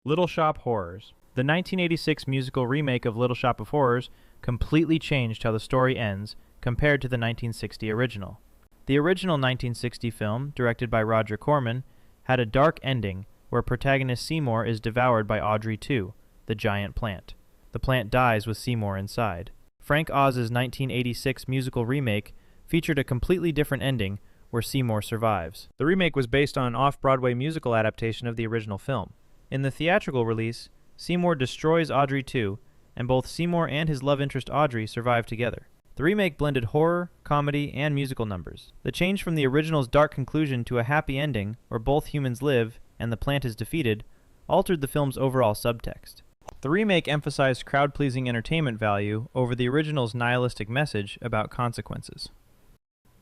Little Shop Horrors. The 1986 musical remake of Little Shop of Horrors completely changed how the story ends compared to the 1960 original. The original 1960 film, directed by Roger Corman, had a dark ending where protagonist Seymour is devoured by Audrey II, the giant plant. The plant dies with Seymour inside. Frank Oz's 1986 musical remake featured a completely different ending where Seymour survives. The remake was based on an off-Broadway musical adaptation of the original film. In the theatrical release, Seymour destroys Audrey II, and both Seymour and his love interest Audrey survive together. The remake blended horror, comedy, and musical numbers. The change from the original's dark conclusion to a happy ending, where both humans live and the plant is defeated, altered the film's overall subtext. The remake emphasized crowd-pleasing entertainment value over the original's nihilistic message about consequences.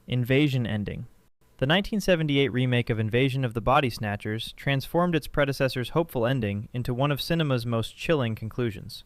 Invasion ending. The 1978 remake of Invasion of the Body Snatchers transformed its predecessor's hopeful ending into one of cinema's most chilling conclusions.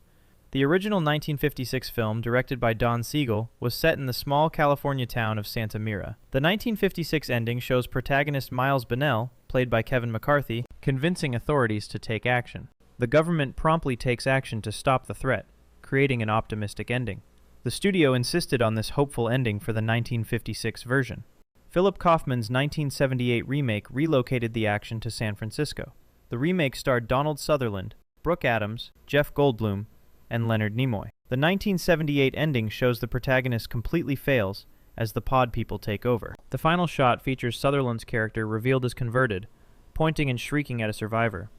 The original 1956 film, directed by Don Siegel, was set in the small California town of Santa Mira. The 1956 ending shows protagonist Miles Bennell, played by Kevin McCarthy, convincing authorities to take action. The government promptly takes action to stop the threat, creating an optimistic ending. The studio insisted on this hopeful ending for the 1956 version. Philip Kaufman's 1978 remake relocated the action to San Francisco. The remake starred Donald Sutherland, Brooke Adams, Jeff Goldblum, and Leonard Nimoy. The 1978 ending shows the protagonist completely fails as the pod people take over. The final shot features Sutherland's character revealed as converted, pointing and shrieking at a survivor.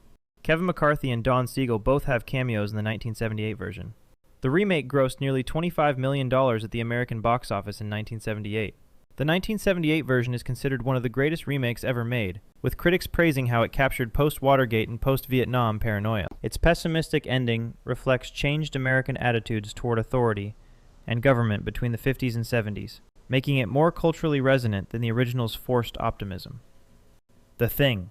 Kevin McCarthy and Don Siegel both have cameos in the 1978 version. The remake grossed nearly $25 million at the American box office in 1978. The 1978 version is considered one of the greatest remakes ever made, with critics praising how it captured post-Watergate and post-Vietnam paranoia. Its pessimistic ending reflects changed American attitudes toward authority and government between the 50s and 70s, making it more culturally resonant than the original's forced optimism. The Thing.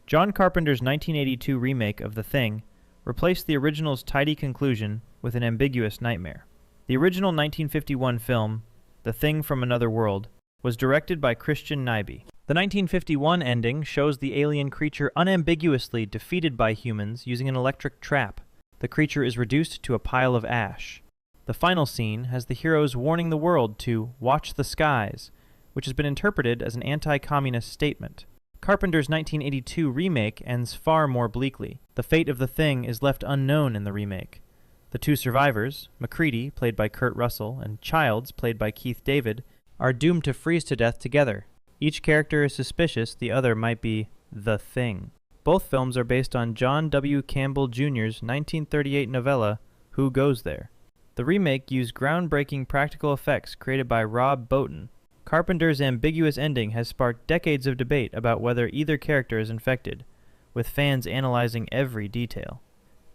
John Carpenter's 1982 remake of The Thing replaced the original's tidy conclusion with an ambiguous nightmare. The original 1951 film, The Thing from Another World, was directed by Christian Nyby. The 1951 ending shows the alien creature unambiguously defeated by humans using an electric trap. The creature is reduced to a pile of ash. The final scene has the heroes warning the world to watch the skies, which has been interpreted as an anti-communist statement. Carpenter's 1982 remake ends far more bleakly. The fate of the Thing is left unknown in the remake. The two survivors, McCready, played by Kurt Russell, and Childs, played by Keith David, are doomed to freeze to death together. Each character is suspicious the other might be the Thing. Both films are based on John W. Campbell Jr.'s 1938 novella, Who Goes There? The remake used groundbreaking practical effects created by Rob Bottin. Carpenter's ambiguous ending has sparked decades of debate about whether either character is infected, with fans analyzing every detail.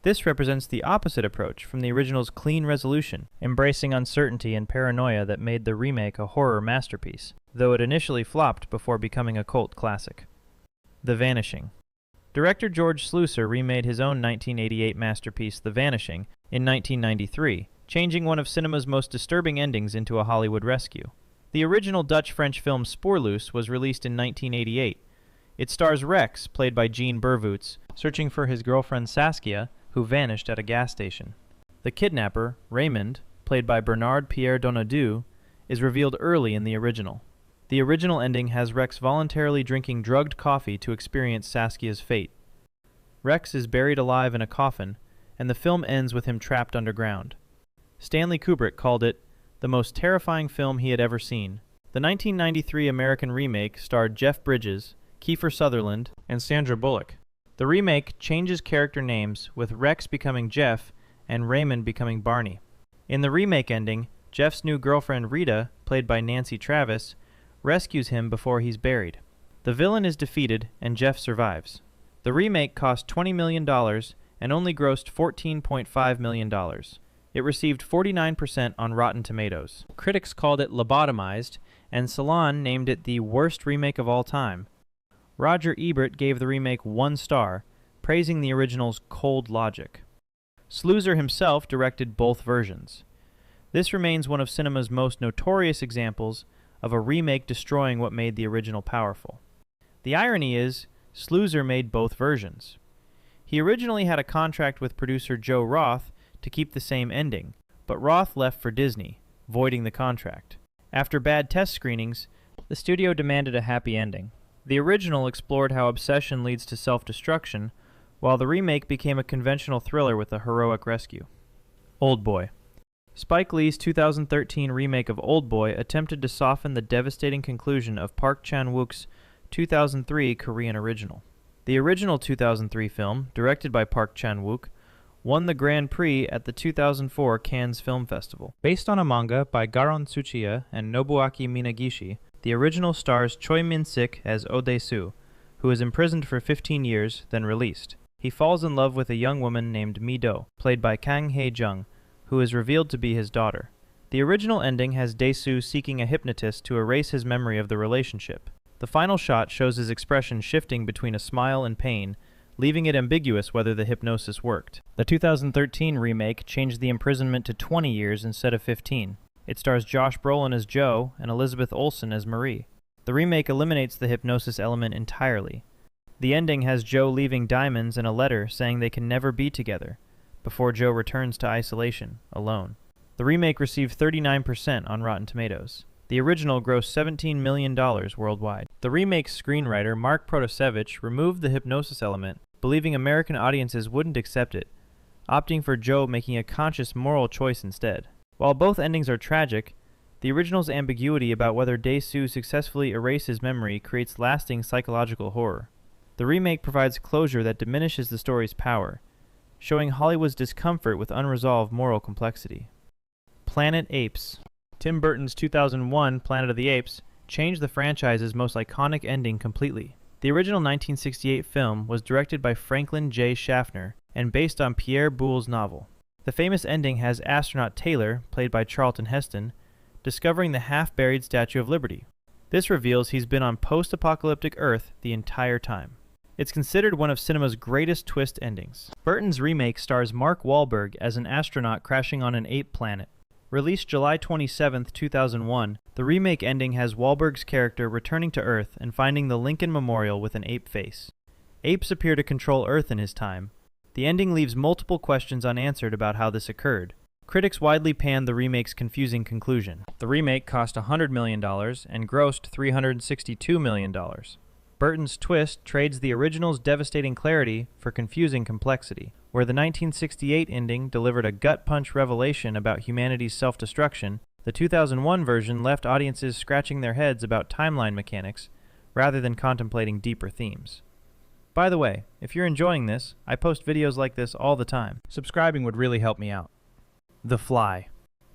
This represents the opposite approach from the original's clean resolution, embracing uncertainty and paranoia that made the remake a horror masterpiece, though it initially flopped before becoming a cult classic. The Vanishing. Director George Sluizer remade his own 1988 masterpiece, The Vanishing, in 1993, changing one of cinema's most disturbing endings into a Hollywood rescue. The original Dutch-French film Spoorloos was released in 1988. It stars Rex, played by Gene Bervoets, searching for his girlfriend Saskia, who vanished at a gas station. The kidnapper, Raymond, played by Bernard Pierre Donadieu, is revealed early in the original. The original ending has Rex voluntarily drinking drugged coffee to experience Saskia's fate. Rex is buried alive in a coffin, and the film ends with him trapped underground. Stanley Kubrick called it the most terrifying film he had ever seen. The 1993 American remake starred Jeff Bridges, Kiefer Sutherland, and Sandra Bullock. The remake changes character names, with Rex becoming Jeff and Raymond becoming Barney. In the remake ending, Jeff's new girlfriend Rita, played by Nancy Travis, rescues him before he's buried. The villain is defeated and Jeff survives. The remake cost $20 million and only grossed $14.5 million. It received 49% on Rotten Tomatoes. Critics called it lobotomized, and Salon named it the worst remake of all time. Roger Ebert gave the remake 1 star, praising the original's cold logic. Sluizer himself directed both versions. This remains one of cinema's most notorious examples of a remake destroying what made the original powerful. The irony is, Sluizer made both versions. He originally had a contract with producer Joe Roth to keep the same ending, but Roth left for Disney, voiding the contract. After bad test screenings, the studio demanded a happy ending. The original explored how obsession leads to self-destruction, while the remake became a conventional thriller with a heroic rescue. Oldboy. Spike Lee's 2013 remake of Oldboy attempted to soften the devastating conclusion of Park Chan-wook's 2003 Korean original. The original 2003 film, directed by Park Chan-wook, won the Grand Prix at the 2004 Cannes Film Festival. Based on a manga by Garon Tsuchiya and Nobuaki Minagishi, the original stars Choi Min-sik as Oh Dae-soo, who is imprisoned for 15 years, then released. He falls in love with a young woman named Mi-do, played by Kang Hae-jung, who is revealed to be his daughter. The original ending has Dae-soo seeking a hypnotist to erase his memory of the relationship. The final shot shows his expression shifting between a smile and pain, leaving it ambiguous whether the hypnosis worked. The 2013 remake changed the imprisonment to 20 years instead of 15. It stars Josh Brolin as Joe and Elizabeth Olsen as Marie. The remake eliminates the hypnosis element entirely. The ending has Joe leaving diamonds and a letter saying they can never be together, before Joe returns to isolation, alone. The remake received 39% on Rotten Tomatoes. The original grossed $17 million worldwide. The remake's screenwriter, Mark Protasevich, removed the hypnosis element, believing American audiences wouldn't accept it, opting for Joe making a conscious moral choice instead. While both endings are tragic, the original's ambiguity about whether Dae-soo successfully erases memory creates lasting psychological horror. The remake provides closure that diminishes the story's power, showing Hollywood's discomfort with unresolved moral complexity. Planet Apes. Tim Burton's 2001 Planet of the Apes changed the franchise's most iconic ending completely. The original 1968 film was directed by Franklin J. Schaffner and based on Pierre Boulle's novel. The famous ending has astronaut Taylor, played by Charlton Heston, discovering the half-buried Statue of Liberty. This reveals he's been on post-apocalyptic Earth the entire time. It's considered one of cinema's greatest twist endings. Burton's remake stars Mark Wahlberg as an astronaut crashing on an ape planet. Released July 27, 2001, the remake ending has Wahlberg's character returning to Earth and finding the Lincoln Memorial with an ape face. Apes appear to control Earth in his time. The ending leaves multiple questions unanswered about how this occurred. Critics widely panned the remake's confusing conclusion. The remake cost $100 million and grossed $362 million. Burton's twist trades the original's devastating clarity for confusing complexity. Where the 1968 ending delivered a gut-punch revelation about humanity's self-destruction, the 2001 version left audiences scratching their heads about timeline mechanics rather than contemplating deeper themes. By the way, if you're enjoying this, I post videos like this all the time. Subscribing would really help me out. The Fly.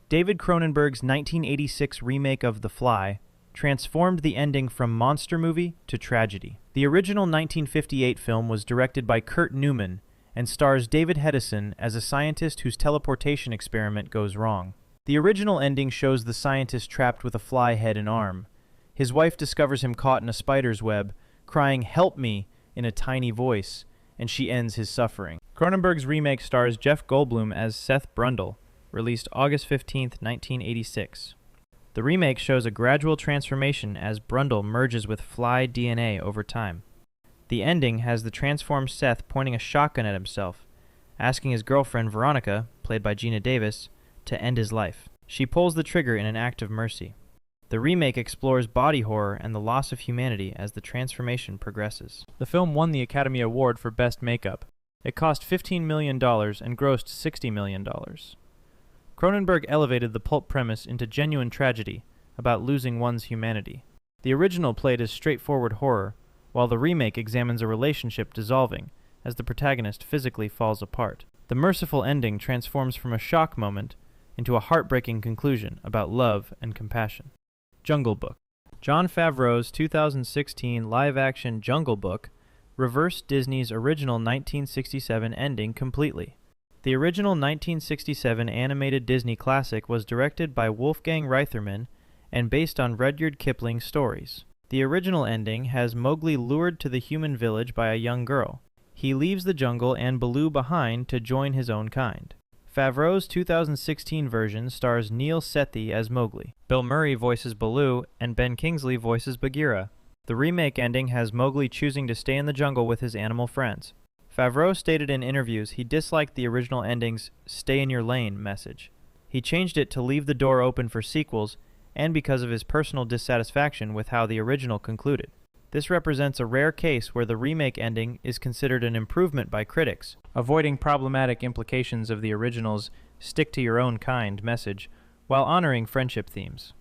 David Cronenberg's 1986 remake of The Fly transformed the ending from monster movie to tragedy. The original 1958 film was directed by Kurt Newman and stars David Hedison as a scientist whose teleportation experiment goes wrong. The original ending shows the scientist trapped with a fly head and arm. His wife discovers him caught in a spider's web, crying, "Help me," in a tiny voice, and she ends his suffering. Cronenberg's remake stars Jeff Goldblum as Seth Brundle, released August 15, 1986. The remake shows a gradual transformation as Brundle merges with fly DNA over time. The ending has the transformed Seth pointing a shotgun at himself, asking his girlfriend Veronica, played by Gina Davis, to end his life. She pulls the trigger in an act of mercy. The remake explores body horror and the loss of humanity as the transformation progresses. The film won the Academy Award for Best Makeup. It cost $15 million and grossed $60 million. Cronenberg elevated the pulp premise into genuine tragedy about losing one's humanity. The original played as straightforward horror, while the remake examines a relationship dissolving as the protagonist physically falls apart. The merciful ending transforms from a shock moment into a heartbreaking conclusion about love and compassion. Jungle Book. Jon Favreau's 2016 live-action Jungle Book reversed Disney's original 1967 ending completely. The original 1967 animated Disney classic was directed by Wolfgang Reitherman and based on Rudyard Kipling's stories. The original ending has Mowgli lured to the human village by a young girl. He leaves the jungle and Baloo behind to join his own kind. Favreau's 2016 version stars Neil Sethi as Mowgli. Bill Murray voices Baloo, and Ben Kingsley voices Bagheera. The remake ending has Mowgli choosing to stay in the jungle with his animal friends. Favreau stated in interviews he disliked the original ending's "stay in your lane" message. He changed it to leave the door open for sequels and because of his personal dissatisfaction with how the original concluded. This represents a rare case where the remake ending is considered an improvement by critics, avoiding problematic implications of the original's "stick to your own kind" message, while honoring friendship themes.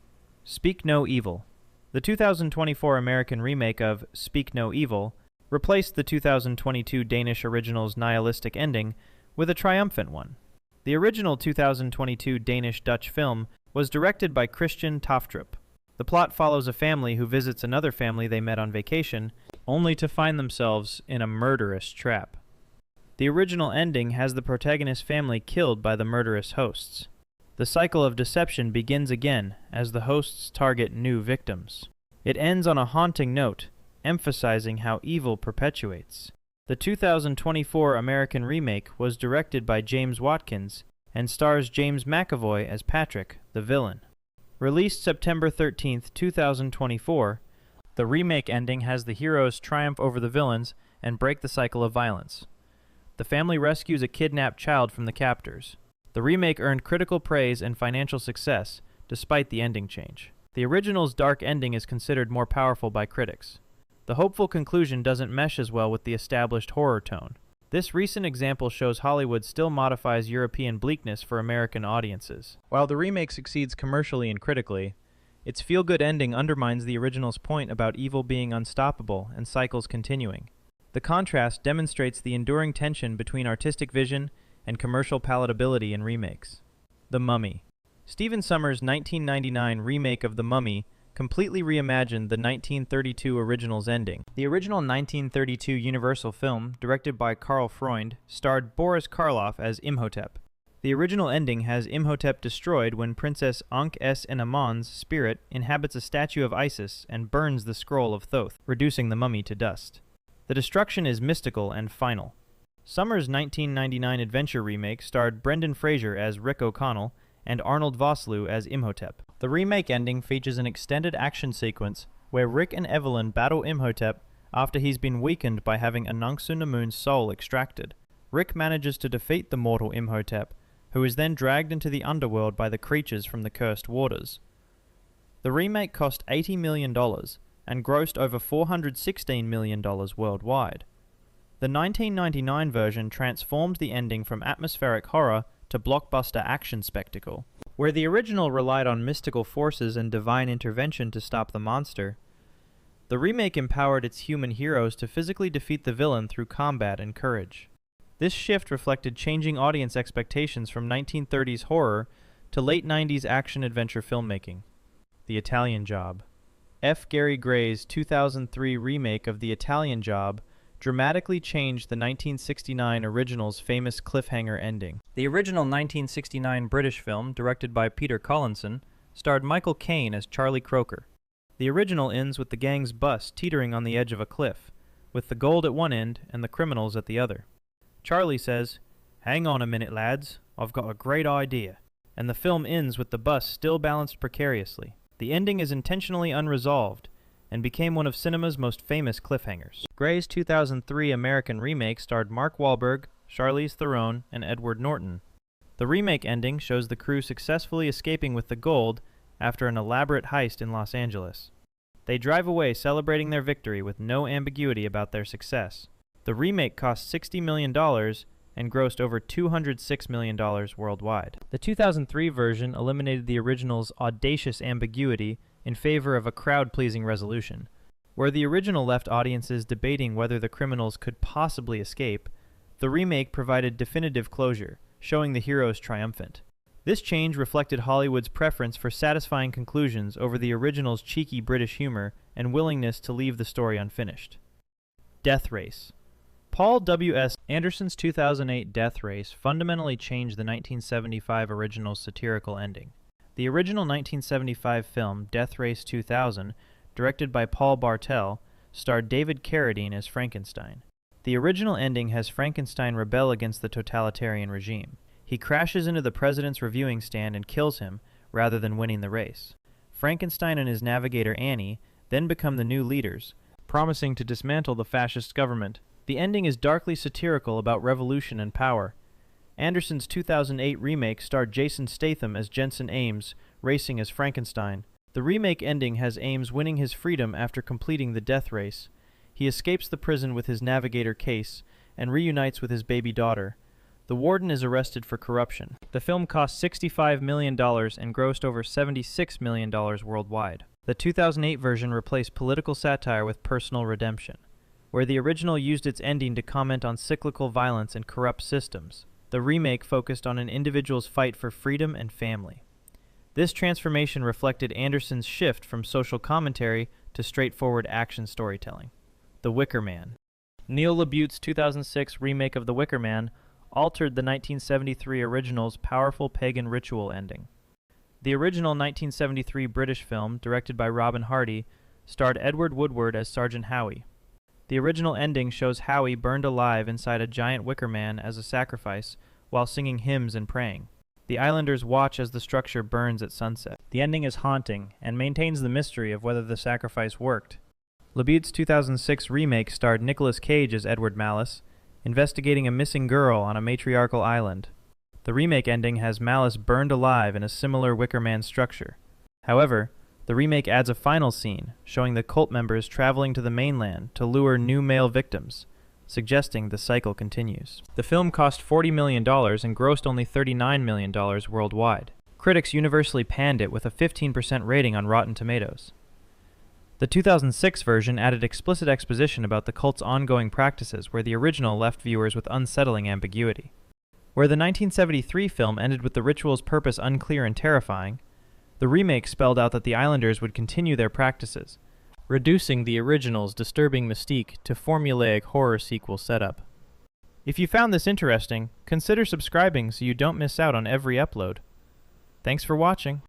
Speak No Evil. The 2024 American remake of Speak No Evil replaced the 2022 Danish original's nihilistic ending with a triumphant one. The original 2022 Danish-Dutch film was directed by Christian Toftrup. The plot follows a family who visits another family they met on vacation, only to find themselves in a murderous trap. The original ending has the protagonist's family killed by the murderous hosts. The cycle of deception begins again as the hosts target new victims. It ends on a haunting note, emphasizing how evil perpetuates. The 2024 American remake was directed by James Watkins and stars James McAvoy as Patrick, the villain. Released September 13, 2024, the remake ending has the heroes triumph over the villains and break the cycle of violence. The family rescues a kidnapped child from the captors. The remake earned critical praise and financial success, despite the ending change. The original's dark ending is considered more powerful by critics. The hopeful conclusion doesn't mesh as well with the established horror tone. This recent example shows Hollywood still modifies European bleakness for American audiences. While the remake succeeds commercially and critically, its feel-good ending undermines the original's point about evil being unstoppable and cycles continuing. The contrast demonstrates the enduring tension between artistic vision and commercial palatability in remakes. The Mummy. Stephen Sommers' 1999 remake of The Mummy completely reimagined the 1932 original's ending. The original 1932 Universal film, directed by Karl Freund, starred Boris Karloff as Imhotep. The original ending has Imhotep destroyed when Princess Ankh-es-en-Amon's spirit inhabits a statue of Isis and burns the scroll of Thoth, reducing the mummy to dust. The destruction is mystical and final. Sommers' 1999 adventure remake starred Brendan Fraser as Rick O'Connell and Arnold Vosloo as Imhotep. The remake ending features an extended action sequence where Rick and Evelyn battle Imhotep after he's been weakened by having Anung-Sun-Namun's soul extracted. Rick manages to defeat the mortal Imhotep, who is then dragged into the underworld by the creatures from the cursed waters. The remake cost $80 million and grossed over $416 million worldwide. The 1999 version transformed the ending from atmospheric horror to blockbuster action spectacle. Where the original relied on mystical forces and divine intervention to stop the monster, the remake empowered its human heroes to physically defeat the villain through combat and courage. This shift reflected changing audience expectations from 1930s horror to late 90s action-adventure filmmaking. The Italian Job. F. Gary Gray's 2003 remake of The Italian Job dramatically changed the 1969 original's famous cliffhanger ending. The original 1969 British film, directed by Peter Collinson, starred Michael Caine as Charlie Croker. The original ends with the gang's bus teetering on the edge of a cliff, with the gold at one end and the criminals at the other. Charlie says, "Hang on a minute, lads, I've got a great idea," and the film ends with the bus still balanced precariously. The ending is intentionally unresolved, and became one of cinema's most famous cliffhangers. Gray's 2003 American remake starred Mark Wahlberg, Charlize Theron, and Edward Norton. The remake ending shows the crew successfully escaping with the gold after an elaborate heist in Los Angeles. They drive away celebrating their victory with no ambiguity about their success. The remake cost $60 million and grossed over $206 million worldwide. The 2003 version eliminated the original's audacious ambiguity in favor of a crowd-pleasing resolution. Where the original left audiences debating whether the criminals could possibly escape, the remake provided definitive closure, showing the heroes triumphant. This change reflected Hollywood's preference for satisfying conclusions over the original's cheeky British humor and willingness to leave the story unfinished. Death Race. Paul W.S. Anderson's 2008 Death Race fundamentally changed the 1975 original's satirical ending. The original 1975 film, Death Race 2000, directed by Paul Bartel, starred David Carradine as Frankenstein. The original ending has Frankenstein rebel against the totalitarian regime. He crashes into the president's reviewing stand and kills him, rather than winning the race. Frankenstein and his navigator Annie then become the new leaders, promising to dismantle the fascist government The ending is darkly satirical about revolution and power. Anderson's 2008 remake starred Jason Statham as Jensen Ames, racing as Frankenstein. The remake ending has Ames winning his freedom after completing the death race. He escapes the prison with his navigator Case and reunites with his baby daughter. The warden is arrested for corruption. The film cost $65 million and grossed over $76 million worldwide. The 2008 version replaced political satire with personal redemption, where the original used its ending to comment on cyclical violence and corrupt systems. The remake focused on an individual's fight for freedom and family. This transformation reflected Anderson's shift from social commentary to straightforward action storytelling. The Wicker Man. Neil LaBute's 2006 remake of The Wicker Man altered the 1973 original's powerful pagan ritual ending. The original 1973 British film, directed by Robin Hardy, starred Edward Woodward as Sergeant Howie. The original ending shows Howie burned alive inside a giant wicker man as a sacrifice while singing hymns and praying. The islanders watch as the structure burns at sunset. The ending is haunting and maintains the mystery of whether the sacrifice worked. LaBute's 2006 remake starred Nicolas Cage as Edward Malice, investigating a missing girl on a matriarchal island. The remake ending has Malice burned alive in a similar Wicker Man structure. However, the remake adds a final scene, showing the cult members traveling to the mainland to lure new male victims, suggesting the cycle continues. The film cost $40 million and grossed only $39 million worldwide. Critics universally panned it with a 15% rating on Rotten Tomatoes. The 2006 version added explicit exposition about the cult's ongoing practices, where the original left viewers with unsettling ambiguity. Where the 1973 film ended with the ritual's purpose unclear and terrifying, the remake spelled out that the islanders would continue their practices, reducing the original's disturbing mystique to formulaic horror sequel setup. If you found this interesting, consider subscribing so you don't miss out on every upload. Thanks for watching.